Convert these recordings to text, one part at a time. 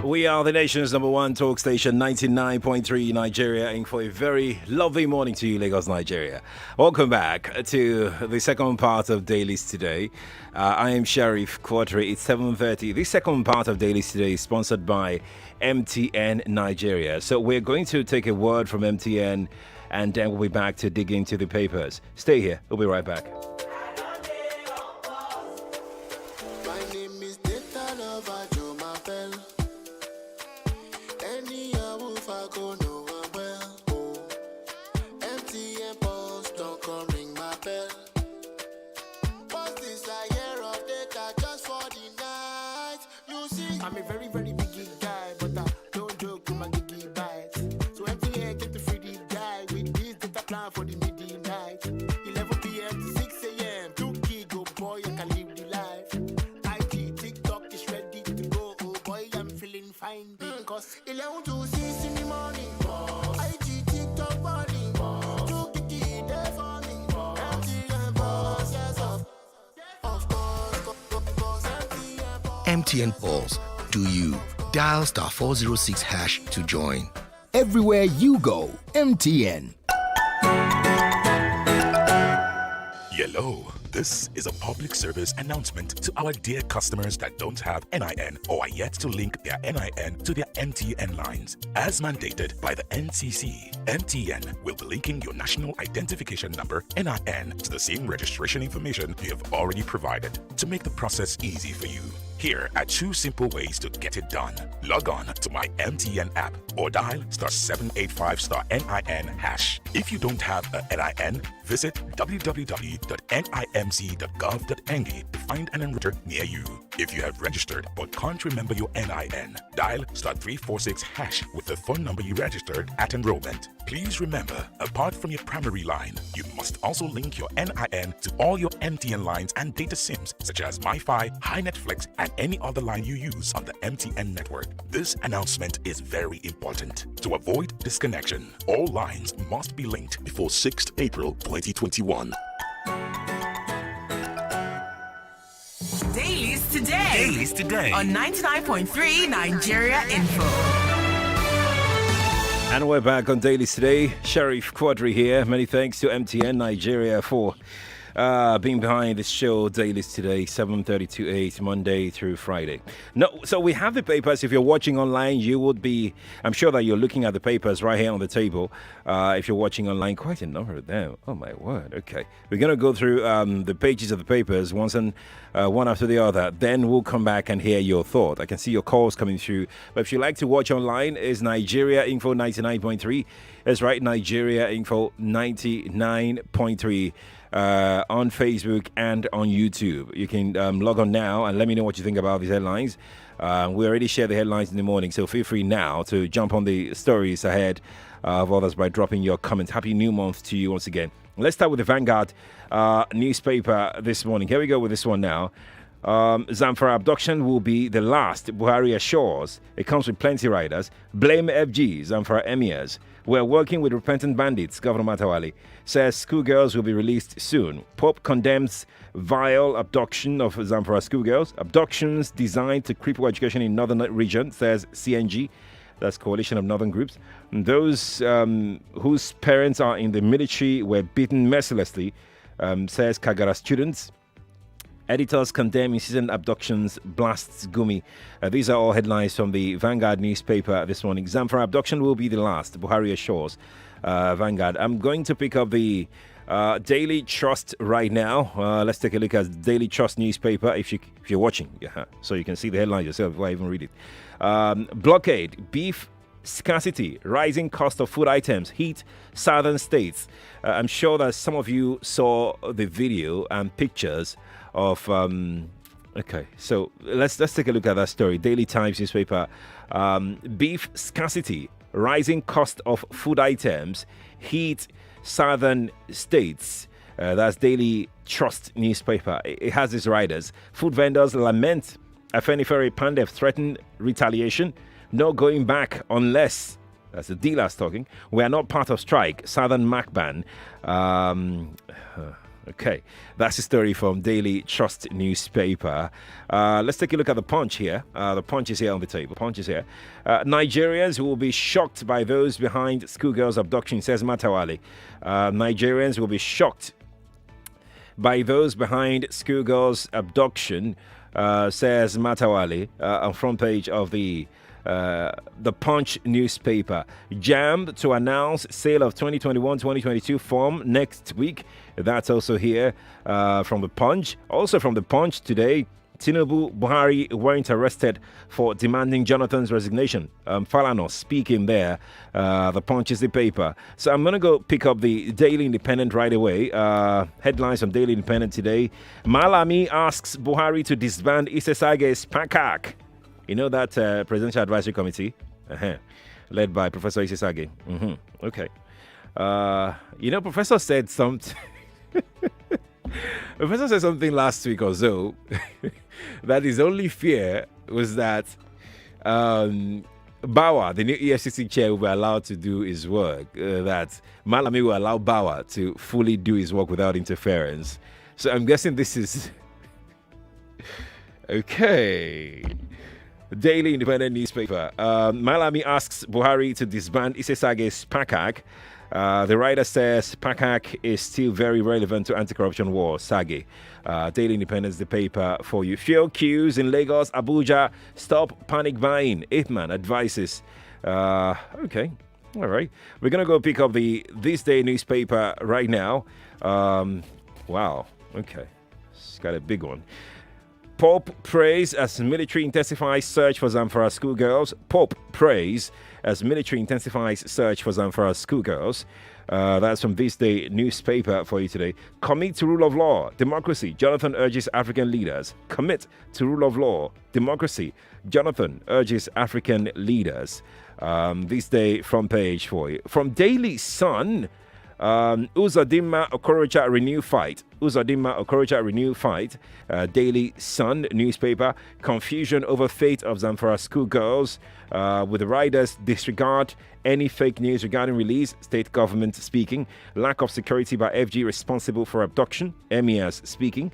We are the nation's number one talk station, 99.3 Nigeria, and for a very lovely morning to you, Lagos, Nigeria. Welcome back to the second part of Dailies today. I am Sheriff Quadry. It's 7:30. This second part of Dailies today is sponsored by MTN Nigeria. So we're going to take a word from MTN, and then we'll be back to dig into the papers. Stay here. We'll be right back. I'm a very, very big guy, but I don't joke with my giggy bites. So MTN get the free guy with this data plan for the midnight. 11 p.m. to 6 a.m. 2 gig, oh boy, I can live the life. IG, TikTok is ready to go, oh boy, I'm feeling fine. Because 11 to 6 in the morning, IG, TikTok, morning, 2 gig, there for me. MTN boss, yes, of course, MTN boss. MTN Pulse. Do you dial star 406 hash to join? Everywhere you go, MTN. Yellow. This is a public service announcement to our dear customers that don't have NIN or are yet to link their NIN to their MTN lines. As mandated by the NCC, MTN will be linking your national identification number NIN to the same registration information you have already provided to make the process easy for you. Here are 2 simple ways to get it done. Log on to my MTN app or dial star 785 star NIN hash. If you don't have a NIN, visit www.nimc.gov.ng to find an enroller near you. If you have registered but can't remember your NIN, dial star 346 hash with the phone number you registered at enrollment. Please remember, apart from your primary line, you must also link your NIN to all your MTN lines and data SIMs such as MiFi, HiNetflix, and any other line you use on the MTN network. This announcement is very important. To avoid disconnection, all lines must be linked before 6th April 2021. Dailies today. Dailies today. On 99.3 Nigeria Info. And we're back on Dailies today. Sheriff Quadry here. Many thanks to MTN Nigeria for being behind this show. Dailies today, 7:30 to 8, Monday through Friday. No, so we have the papers. If you're watching online, you would be, I'm sure that you're looking at the papers right here on the table. If you're watching online, quite a number of them. Oh my word. Okay. We're going to go through the pages of the papers one after the other. Then we'll come back and hear your thought. I can see your calls coming through. But if you like to watch online, is Nigeria Info 99.3. That's right, Nigeria Info 99.3. On Facebook and on YouTube. You can log on now and let me know what you think about these headlines. We already shared the headlines in the morning, so feel free now to jump on the stories ahead of others by dropping your comments. Happy new month to you once again. Let's start with the Vanguard newspaper this morning. Here we go with this one now. Zamfara abduction will be the last, Buhari assures. It comes with plenty riders. Blame FG, Zamfara emirs. We're working with repentant bandits, Governor Matawali says schoolgirls will be released soon. Pope condemns vile abduction of Zamfara schoolgirls. Abductions designed to cripple education in northern region, says CNG. That's Coalition of Northern Groups. And those whose parents are in the military were beaten mercilessly, says Kagara students. Editors condemn incessant abductions, blasts Gumi. These are all headlines from the Vanguard newspaper this morning. Zamfara abduction will be the last, Buhari assures. Vanguard. I'm going to pick up the Daily Trust right now. Let's take a look at Daily Trust newspaper if you're watching. Yeah, so you can see the headlines yourself before I even read it. Blockade, beef scarcity, rising cost of food items hit southern states. I'm sure that some of you saw the video and pictures of okay, so let's take a look at that story. Daily Times newspaper. Beef scarcity, rising cost of food items hit southern states. That's Daily Trust newspaper. It has these riders. Food vendors lament Afenifere Pandef threaten retaliation. No going back unless, that's the dealers talking, we are not part of strike. Southern Macban. Okay, that's the story from Daily Trust newspaper. Let's take a look at the Punch here. The Punch is here on the table. Punch is here. Nigerians will be shocked by those behind schoolgirls' abduction, says Matawale. Nigerians will be shocked by those behind schoolgirls' abduction, says Matawale, on front page of the Punch newspaper. Jammed to announce sale of 2021-2022 form next week. That's also here from the Punch. Also from the Punch today, Tinubu Buhari weren't arrested for demanding Jonathan's resignation. Falana speaking there. The Punch is the paper. So I'm going to go pick up the Daily Independent right away. Headlines from Daily Independent today. Malami asks Buhari to disband Isesage's PACAC. You know that Presidential Advisory Committee? Led by Professor Isesage. Okay. Professor said something. Professor said something last week or so that his only fear was that Bawa, the new EFCC chair, will be allowed to do his work. That Malami will allow Bawa to fully do his work without interference. So I'm guessing this is okay. Daily Independent newspaper. Malami asks Buhari to disband Isesage's PACAC. The writer says PACAC is still very relevant to anti-corruption war. Sage. Daily Independence, the paper for you. Fuel queues in Lagos, Abuja. Stop panic buying. Ipman advises. Okay. All right. We're going to go pick up the This Day newspaper right now. Wow. Okay. It's got a big one. Pope prays as military intensifies search for Zamfara schoolgirls. Pope prays as military intensifies search for Zamfara schoolgirls. That's from This Day newspaper for you today. Commit to rule of law, democracy. Jonathan urges African leaders. Commit to rule of law, democracy. Jonathan urges African leaders. This Day front page for you. From Daily Sun, Uzodinma Okorocha renew fight. Uzodinma Okorocha renew fight. Daily Sun newspaper. Confusion over fate of Zamfara schoolgirls. With the riders disregard any fake news regarding release. State government speaking. Lack of security by FG responsible for abduction. Emirs speaking.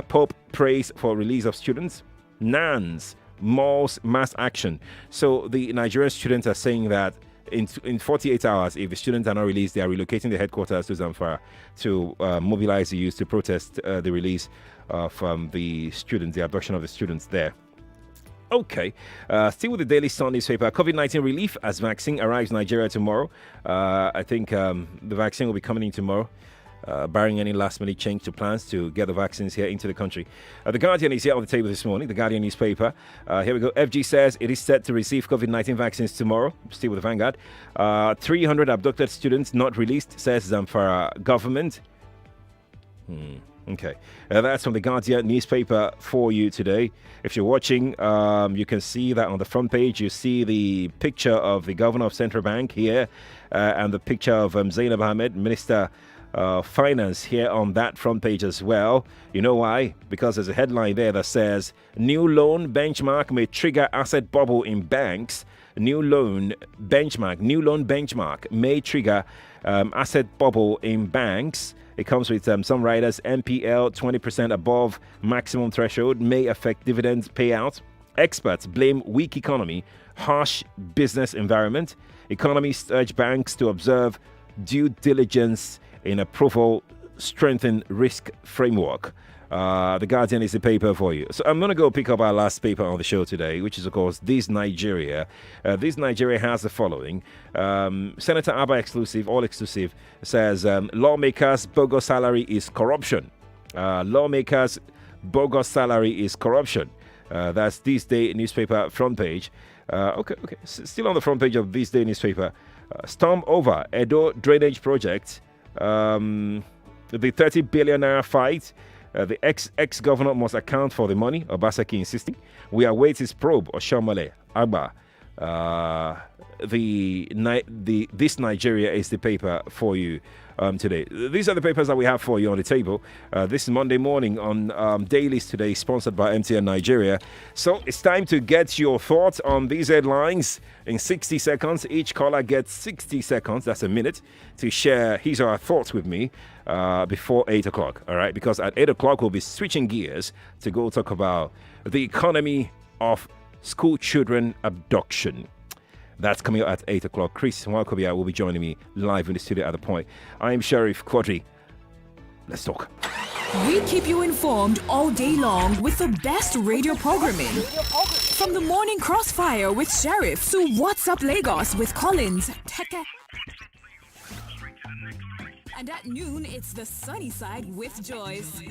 Pope prays for release of students. NANS malls mass action. So the Nigerian students are saying that in 48 hours, if the students are not released, they are relocating the headquarters to Zamfara to mobilize the youth to protest the release of the students, the abduction of the students there. Okay, still with the Daily Sun newspaper. COVID-19 relief as vaccine arrives in Nigeria tomorrow. I think the vaccine will be coming in tomorrow. Barring any last-minute change to plans to get the vaccines here into the country. The Guardian is here on the table this morning, the Guardian newspaper. Here we go. FG says it is set to receive COVID-19 vaccines tomorrow. Still with the Vanguard. 300 abducted students not released, says Zamfara government. Okay. That's from the Guardian newspaper for you today. If you're watching, you can see that on the front page, you see the picture of the governor of Central Bank here and the picture of Zainab Ahmed, Minister Finance here on that front page as well. You know why? Because there's a headline there that says new loan benchmark may trigger asset bubble in banks. New loan benchmark may trigger asset bubble in banks. It comes with some riders. NPL 20% above maximum threshold may affect dividends payout. Experts blame weak economy, harsh business environment. Economists urge banks to observe due diligence in approval, strengthen risk framework. The Guardian is the paper for you. So I'm going to go pick up our last paper on the show today, which is, of course, This Nigeria. This Nigeria has the following. Senator Abba exclusive, all exclusive, says lawmakers' bogus salary is corruption. Lawmakers' bogus salary is corruption. That's This Day newspaper front page. Okay. Still on the front page of This Day newspaper. Storm over Edo drainage project. The 30 billion naira fight. The ex-governor must account for the money, Obaseki insisting. We await his probe, Oshamale Agba. This Nigeria is the paper for you today. These are the papers that we have for you on the table. This is Monday morning on Dailies today, sponsored by MTN Nigeria. So it's time to get your thoughts on these headlines in 60 seconds. Each caller gets 60 seconds, that's a minute, to share his or her thoughts with me before 8 o'clock. All right, because at 8 o'clock, we'll be switching gears to go talk about the economy of school children abduction. That's coming up at 8 o'clock. Chris Nwakobia will be joining me live in the studio at the point. I'm Sheriff Quadry. Let's talk. We keep you informed all day long with the best radio programming. From the morning crossfire with Sheriff to What's Up Lagos with Collins, Teke. And at noon, it's the sunny side with Joyce.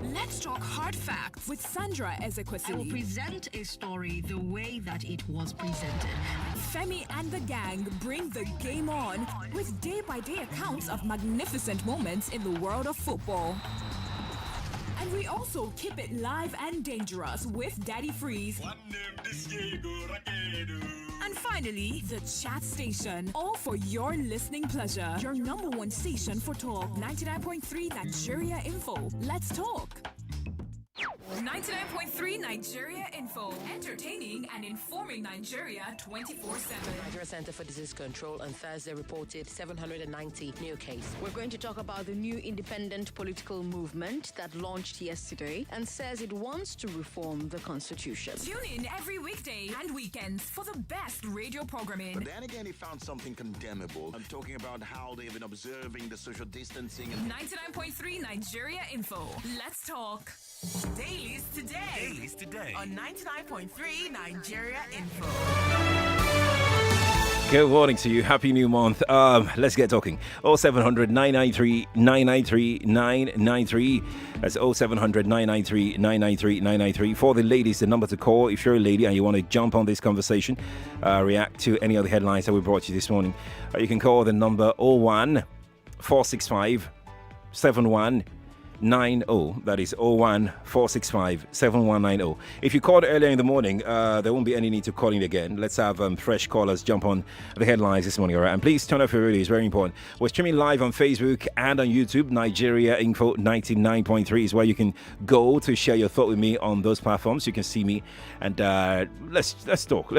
Let's talk hard facts with Sandra I will Ezekwesili. present a story the way that it was presented. Femi and the gang bring the game on with day-by-day accounts of magnificent moments in the world of football. And we also keep it live and dangerous with Daddy Freeze. And finally, the chat station. All for your listening pleasure. Your number one station for talk. 99.3 Nigeria Info. Let's talk. 99.3 Nigeria Info. Entertaining and informing Nigeria 24/7. Nigeria Center for Disease Control on Thursday reported 790 new cases. We're going to talk about the new independent political movement that launched yesterday and says it wants to reform the constitution. Tune in every weekday and weekends for the best radio programming. But then again, he found something condemnable. I'm talking about how they've been observing the social distancing and 99.3 Nigeria Info. Let's talk. Dailies today. On 99.3 Nigeria Info. Good morning to you. Happy new month. Let's get talking. 0700 993 993 993. That's 0700 993 993 993. For the ladies, the number to call if you're a lady and you want to jump on this conversation, react to any of the headlines that we brought you this morning. You can call the number 01 465 7190. That is 01 465 7190. If you called earlier in the morning, there won't be any need to call in again. Let's have fresh callers jump on the headlines this morning, all right? And please turn off your radio, it's very important. We're streaming live on Facebook and on YouTube. Nigeria Info 99.3 is where you can go to share your thought with me on those platforms. You can see me and let's talk.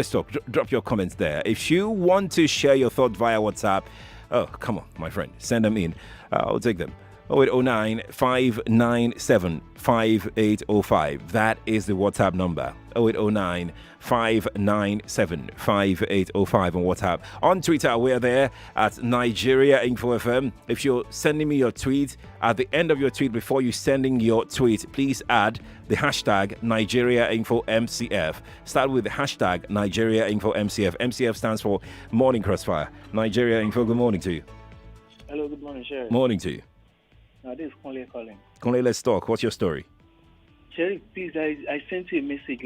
Drop your comments there. If you want to share your thought via WhatsApp, oh, come on, my friend, send them in. I'll take them. 0809 597 5805. That is the WhatsApp number. 0809 597 5805 on WhatsApp. On Twitter, we're there at Nigeria Info FM. If you're sending me your tweet, at the end of your tweet, before you sending your tweet, please add the hashtag Nigeria Info MCF. Start with the hashtag Nigeria Info MCF. MCF stands for Morning Crossfire. Nigeria Info, good morning to you. Hello, good morning, Sheriff. Morning to you. This is Conley calling. Conley, let's talk. What's your story? Sheriff, please, I sent you a message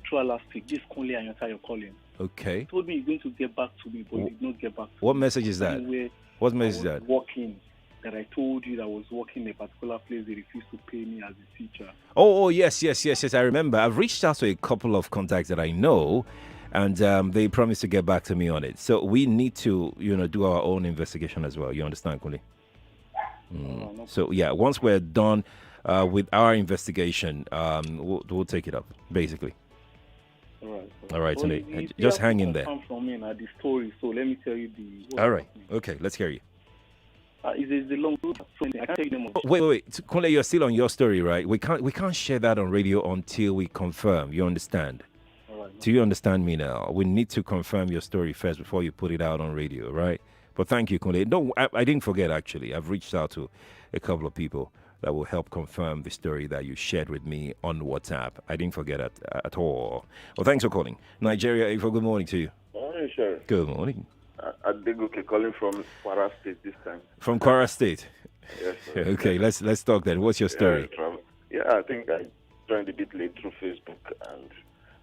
throughout last week. This is Conley and you're calling. Okay. You told me you're going to get back to me, but you did not get back to me. What message is that? What message is that? Working. That I told you that I was working in a particular place. They refused to pay me as a teacher. Oh, yes. I remember. I've reached out to a couple of contacts that I know, and they promised to get back to me on it. So we need to, do our own investigation as well. You understand, Conley? So yeah, once we're done with our investigation, we'll take it up, basically. All right, Tony. Just hang in there. From me now, the story. So let me tell you the. All right. Okay, let's hear you. It's the long road. So I can't tell you the more. Wait. Kunle, you're still on your story, right? We can't share that on radio until we confirm. You understand? All right. Do you understand me now? We need to confirm your story first before you put it out on radio, right? But thank you, Kunle. No, I didn't forget, actually. I've reached out to a couple of people that will help confirm the story that you shared with me on WhatsApp. I didn't forget it at all. Well, thanks for calling. Nigeria Info, good morning to you. Morning, Sheriff. Good morning. Adegoke calling from Kwara State this time. From Kwara State? Yes, sir. Okay, let's talk then. What's your story? I think I joined a bit late through Facebook, and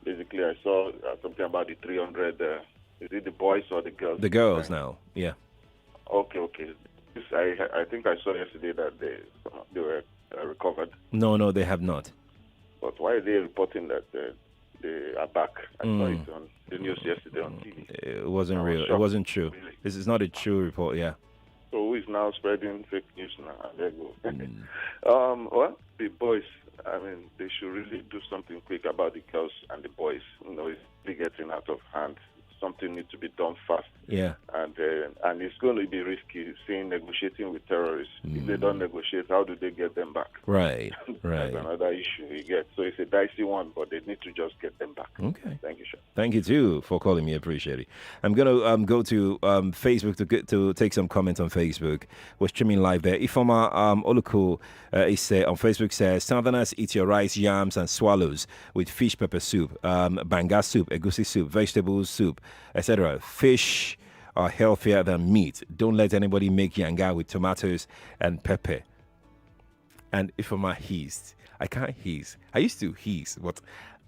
basically I saw something about the 300... is it the boys or the girls? The girls now, yeah. Okay. I think I saw yesterday that they were recovered. No, they have not. But why are they reporting that they are back? I saw it on the news yesterday on TV. It wasn't real. It wasn't true. Really? This is not a true report, yeah. So who is now spreading fake news now? There you go. Well, the boys, I mean, they should really do something quick about the girls and the boys. You know, it's really getting out of hand. Something needs to be done fast. Yeah. And it's going to be risky negotiating with terrorists. If they don't negotiate, how do they get them back? Right. That's another issue you get. So it's a dicey one, but they need to just get them back. Okay. Thank you, sir. Thank you too for calling me. I appreciate it. I'm gonna go to Facebook to take some comments on Facebook. We're streaming live there. Ifoma Oluku is on Facebook says Southerners eat your rice, yams, and swallows with fish pepper soup, banga soup, egusi soup, vegetable soup, etc. Fish are healthier than meat. Don't let anybody make yanga with tomatoes and pepper. And Ifoma hissed. I can't hiss. I used to hiss, but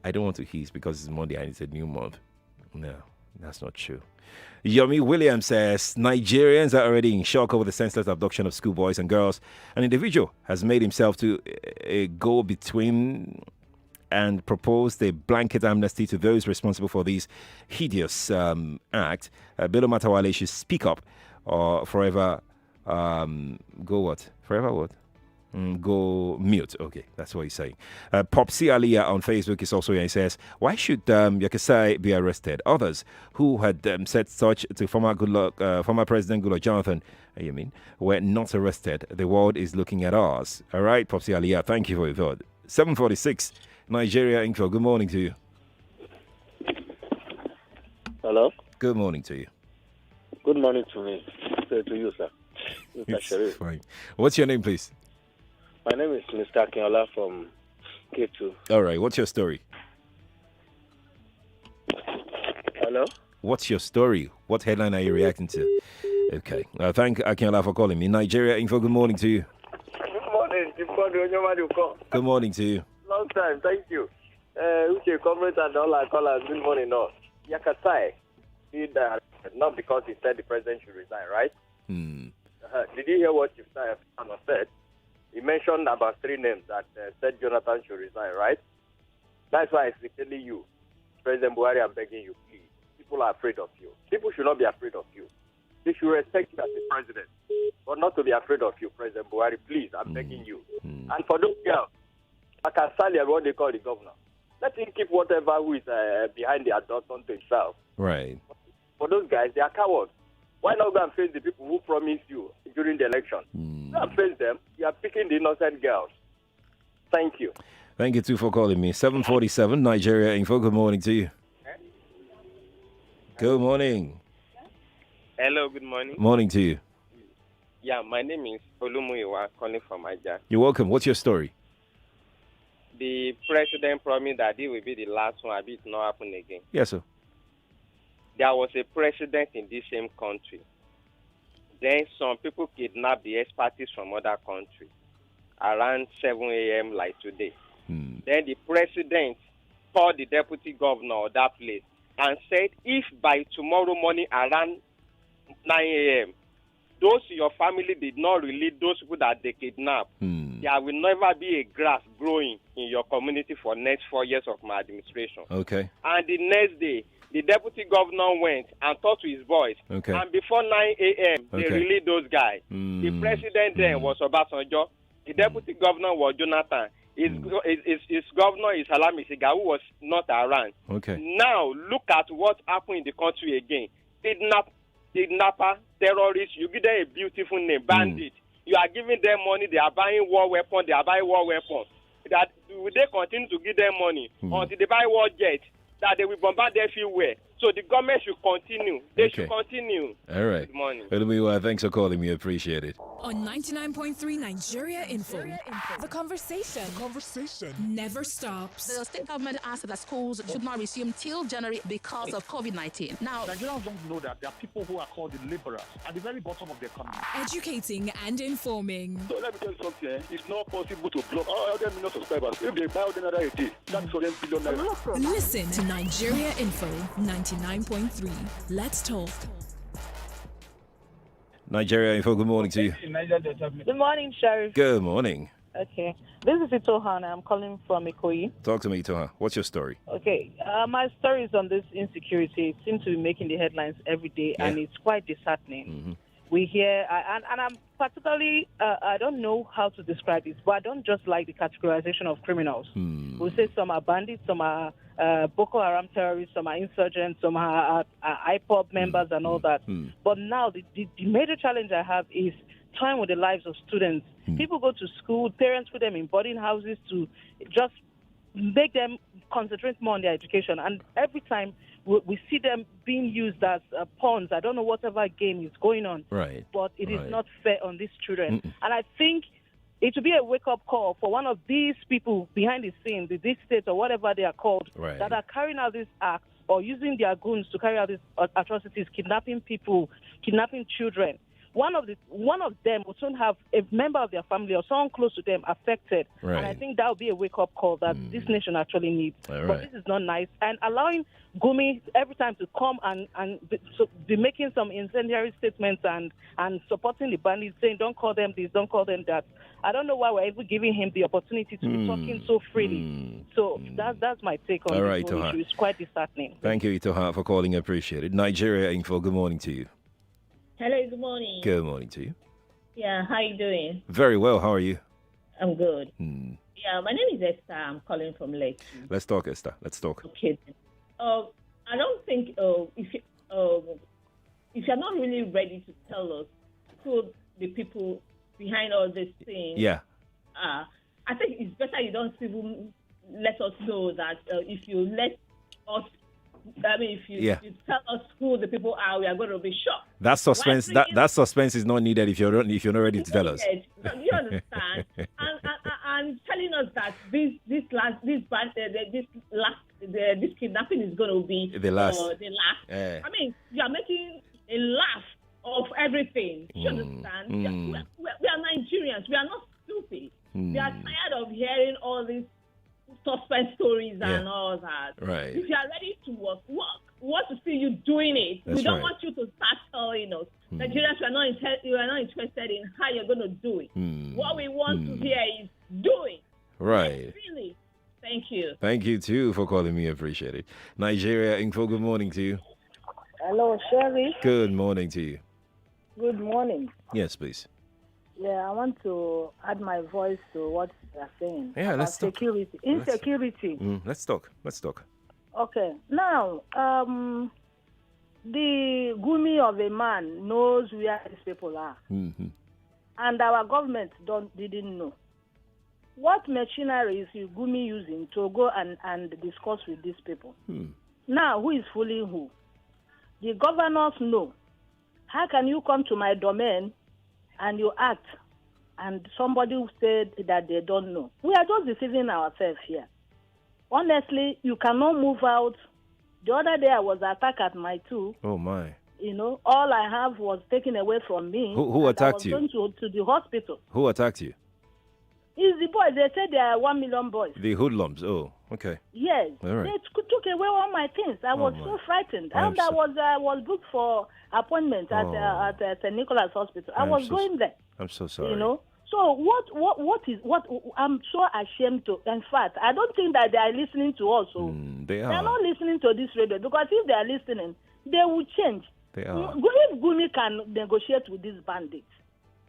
I don't want to hiss because it's Monday and it's a new month. No, that's not true. Yomi Williams says Nigerians are already in shock over the senseless abduction of schoolboys and girls. An individual has made himself to a go-between and proposed a blanket amnesty to those responsible for these hideous act. Bilo Matawale should speak up or forever go what? Forever what? Go mute. Okay, that's what he's saying. Popsi Aliyah on Facebook is also here. He says, why should Yakasai be arrested? Others who had said such to former President Goodluck Jonathan, were not arrested. The world is looking at us. All right, Popsi Aliyah, thank you for your thought. 746, Nigeria Info. Good morning to you. Hello? Good morning to you. Good morning to me. To you, sir. Mr. Sheriff. Fine. What's your name, please? My name is Mr. Akinola from K2. All right. What's your story? Hello? What's your story? What headline are you reacting to? Okay. Thank Akinola for calling me. Nigeria Info, good morning to you. Good morning. Good morning to you. Long time. Thank you. Uche, comrades and all our callers, good morning. No. Yakasai did not because he said the president should resign, right? Did you hear what Chief said? He mentioned about 3 names that said Jonathan should resign, right? That's why I'm telling you, President Buhari, I'm begging you, please. People are afraid of you. People should not be afraid of you. They should respect you as the president, but not to be afraid of you, President Buhari. Please, I'm begging you. And for those girls, Akasali, what they call the governor, let him keep whatever who is behind the adult onto himself. Right. For those guys, they are cowards. Why not go and face the people who promised you during the election? Go and face them. You are picking the innocent girls. Thank you. Thank you, too, for calling me. 747, Nigeria Info. Good morning to you. Good morning. Hello, good morning. Morning to you. Yeah, my name is Olumuyiwa, calling from Aja. You're welcome. What's your story? The president promised that it will be the last one, but it not happen again. Yes, sir. There was a president in this same country. Then some people kidnapped the expertise from other countries around 7 a.m. like today. Then the president called the deputy governor of that place and said, if by tomorrow morning around 9 a.m., those in your family did not release those people that they kidnapped, there will never be a grass growing in your community for next 4 years of my administration. Okay. And the next day, the deputy governor went and talked to his boys. Okay. And before 9 a.m., they Okay. released those guys. The president then was Obasanjo. The deputy governor was Jonathan. His governor is Salami Siga, who was not around. Okay. Now, look at what happened in the country again. Kidnapper, terrorists, you give them a beautiful name, bandit. You are giving them money, they are buying war weapons, That will they continue to give them money until they buy war jets, that they will bombard everywhere. So the government should continue. They should continue. All right. Good morning. Thanks for calling me. Appreciate it. On 99.3 Nigeria Info. The conversation never stops. The state government asked that schools should not resume till January because of COVID-19. Now, Nigerians don't know that there are people who are called the laborers at the very bottom of the economy. Educating and informing. So let me tell you something. It's not possible to block all other million subscribers. If they buy out another a day, that's for them billion naira. Listen to Nigeria Info 99.3. Let's talk. Nigeria Info, good morning to you. Good morning, Sheriff. Good morning. Okay. This is Itohana. I'm calling from Ikoyi. Talk to me, Toha. What's your story? Okay. My story is on this insecurity. It seems to be making the headlines every day, and it's quite disheartening. we hear, and I'm particularly, I don't know how to describe it, but I don't just like the categorization of criminals. We say some are bandits, some are Boko Haram terrorists, some are insurgents, some are IPOB members and all that. But now the major challenge I have is time with the lives of students. People go to school, parents put them in boarding houses to just make them concentrate more on their education. And every time we see them being used as pawns. I don't know whatever game is going on. Right. But it is not fair on these children. And I think it would be a wake-up call for one of these people behind the scenes, the district states or whatever they are called, that are carrying out these acts or using their goons to carry out these atrocities, kidnapping people, kidnapping children. One of them will soon have a member of their family or someone close to them affected. Right. And I think that will be a wake-up call that this nation actually needs. All But right. this is not nice. And allowing Gumi every time to come and be making some incendiary statements and supporting the bandits, saying, don't call them this, don't call them that. I don't know why we're even giving him the opportunity to be talking so freely. So that's my take on All this right, whole Toha. issue. It's quite disheartening. Thank you, Itoha, for calling. I appreciate it. Nigeria Info, good morning to you. Hello, good morning. Good morning to you. Yeah, how you doing? Very well. How are you? I'm good. Yeah, my name is Esther. I'm calling from Lake. Let's talk, Esther. Let's talk. Okay. I don't think if you're not really ready to tell us who the people behind all these things, Yeah. I think it's better you don't even let us know that if you let us. I mean, if you tell us who the people are, we are going to be shocked. That suspense. That suspense is not needed if you're not ready to tell us. You understand? and telling us that this kidnapping is going to be The last. I mean, you are making a laugh of everything. You understand? We are Nigerians. We are not stupid. We are tired of hearing all these suspense stories and all that. Right. If you are ready to work, we want to see you doing it. That's we don't right. want you to start telling us. Nigerians, we are not interested in how you're going to do it. What we want to hear is doing. Right. Really. Thank you. Thank you, too, for calling me. I appreciate it. Nigeria Info, good morning to you. Hello, Sheriff. Good morning to you. Good morning. Yes, please. Yeah, I want to add my voice to what you're saying. Yeah, about let's talk. security. Insecurity. Let's talk. Let's talk. Okay. Now, the Gumi of a man knows where these people are. And our government didn't know. What machinery is Gumi using to go and discuss with these people? Now, who is fooling who? The governors know. How can you come to my domain and you act, and somebody said that they don't know? We are just deceiving ourselves here. Honestly, you cannot move out. The other day I was attacked at my two. Oh, my. You know, all I have was taken away from me. Who attacked you? I was going to the hospital. Who attacked you? It's the boys. They said there are 1 million boys. The hoodlums. Oh, okay. Yes. All right. They took away all my things. I was so frightened. And I was booked for appointment at St. Nicholas Hospital. I was going there. I'm so sorry. You know. So what I'm so ashamed to. In fact, I don't think that they are listening to us. So They they are. are not listening to this radio, because if they are listening, they will change. They are. If Gumi can negotiate with these bandits,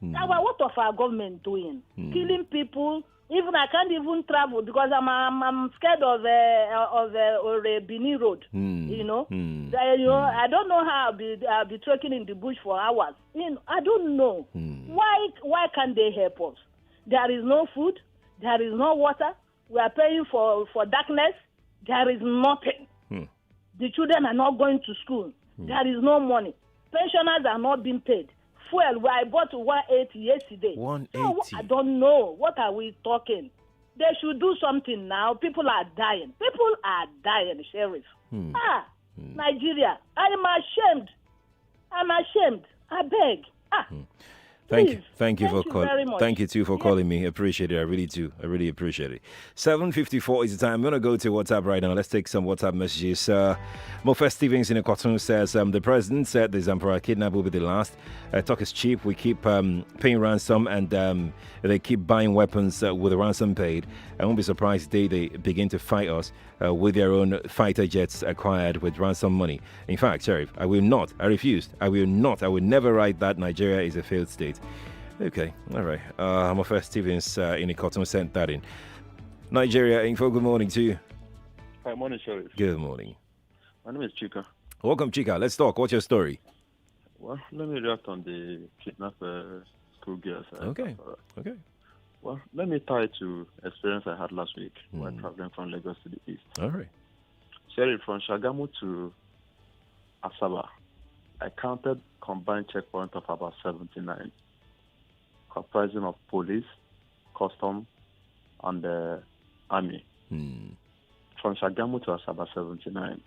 what of our government doing? Killing people. Even I can't even travel because I'm scared of Benin Road. You know, I don't know how I'll be trekking in the bush for hours. You know, I don't know why can't they help us? There is no food, there is no water. We are paying for darkness. There is nothing. The children are not going to school. There is no money. Pensioners are not being paid. Fuel, I bought 180 yesterday. 180. So I don't know. What are we talking? They should do something now. People are dying. People are dying, Sheriff. Nigeria. I'm ashamed. I beg. Thank Please. you. Thank you for very calling. much. Thank you too for calling me. Appreciate it. I really do. I really appreciate it. 7:54 is the time. I'm gonna go to WhatsApp right now. Let's take some WhatsApp messages. Mofa Stevens in a cartoon says the president said the Zamfara kidnap will be the last. Talk is cheap. We keep paying ransom and they keep buying weapons with the ransom paid. I won't be surprised they begin to fight us with their own fighter jets acquired with ransom money. In fact, Sheriff, I will not. I refused. I will not. I will never write that Nigeria is a failed state. Okay, all right. Mofa Stevens in a cartoon sent that in. Nigeria Info, good morning to you. Hi, morning, Sheriff. Good morning. My name is Chika. Welcome, Chika. Let's talk. What's your story? Well, let me react on the kidnapped school girls. Okay. Okay. Well, let me tie it to experience I had last week while traveling from Lagos to the east. All right. Sheriff, from Shagamu to Asaba, I counted combined checkpoints of about 79, comprising of police, custom, and the army. From Shagamu to Asaba, 79.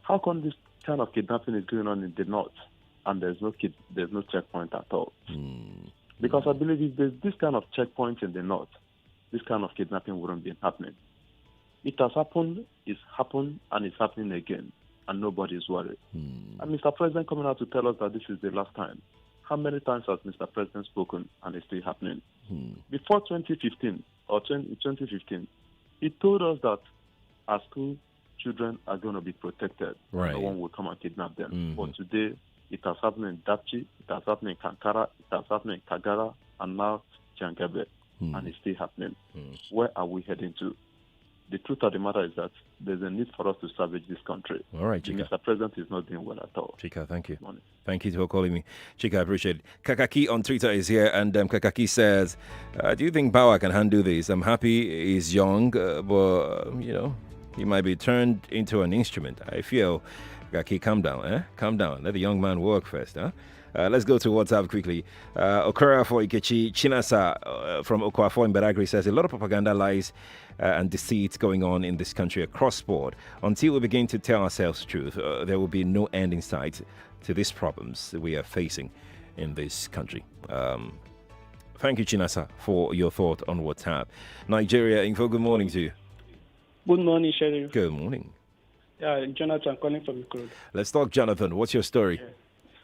How come this kind of kidnapping is going on in the north and there's no checkpoint at all? Because I believe if there's this kind of checkpoint in the north, this kind of kidnapping wouldn't be happening. It has happened, it's happened, and it's happening again, and nobody's worried. And Mr. President coming out to tell us that this is the last time. How many times has Mr. President spoken and it's still happening? Before 2015, he told us that our school children are going to be protected. Right. No one will come and kidnap them. But today, it has happened in Dapchi, it has happened in Kankara, it has happened in Kagara, and now Jangabe. And it's still happening. Where are we heading to? The truth of the matter is that there's a need for us to salvage this country. All right, Chika. Mr. President is not doing well at all. Chika, thank you. Morning. Thank you for calling me. Chika, I appreciate it. Kakaki on Twitter is here, and Kakaki says, do you think Bawa can handle this? I'm happy he's young, but, he might be turned into an instrument. I feel, Kakaki, calm down, Calm down. Let the young man work first, let's go to WhatsApp quickly. Okura for Ikechi Chinasa from Okwafo in Badagry says, a lot of propaganda, lies, and deceit going on in this country across board. Until we begin to tell ourselves the truth, there will be no end in sight to these problems that we are facing in this country. Thank you, Chinasa, for your thought on WhatsApp. Nigeria Info, good morning to you. Good morning, Sheriff. Good morning. Yeah, Jonathan calling from Ikorodu. Let's talk, Jonathan. What's your story? Yeah.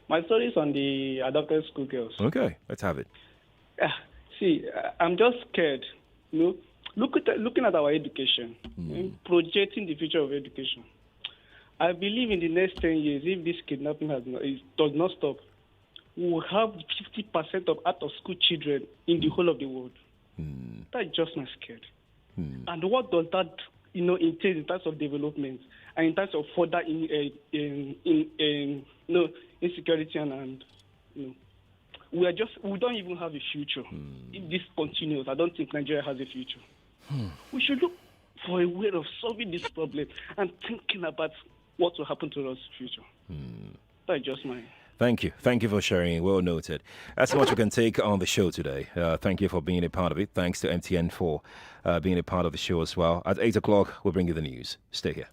My story is on the adopted schoolgirls. Okay, let's have it. See, I'm just scared. Looking at our education, projecting the future of education. I believe in the next 10 years, if this kidnapping does not stop, we will have 50% of out-of-school children in the whole of the world. That's just not scared. And what does that, entail in terms of development and in terms of further insecurity and we don't even have a future. If this continues, I don't think Nigeria has a future. We should look for a way of solving this problem and thinking about what will happen to us in the future. That's just mine. Thank you. Thank you for sharing. Well noted. That's how much we can take on the show today. Thank you for being a part of it. Thanks to MTN for being a part of the show as well. At 8 o'clock, we'll bring you the news. Stay here.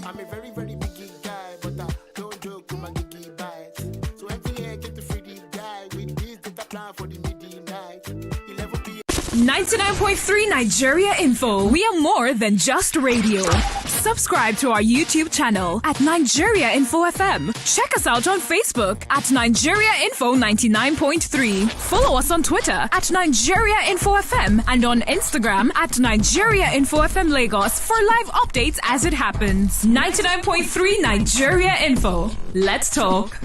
I'm a very, very big guy, but I don't joke with my giggy bites. So MTN get the free guy with this data plan for the midnight. 11 p.m. 99.3 Nigeria Info. We are more than just radio. Subscribe to our YouTube channel at Nigeria Info FM. Check us out on Facebook at Nigeria Info 99.3. Follow us on Twitter at Nigeria Info FM and on Instagram at Nigeria Info FM Lagos for live updates as it happens. 99.3 Nigeria Info. Let's talk.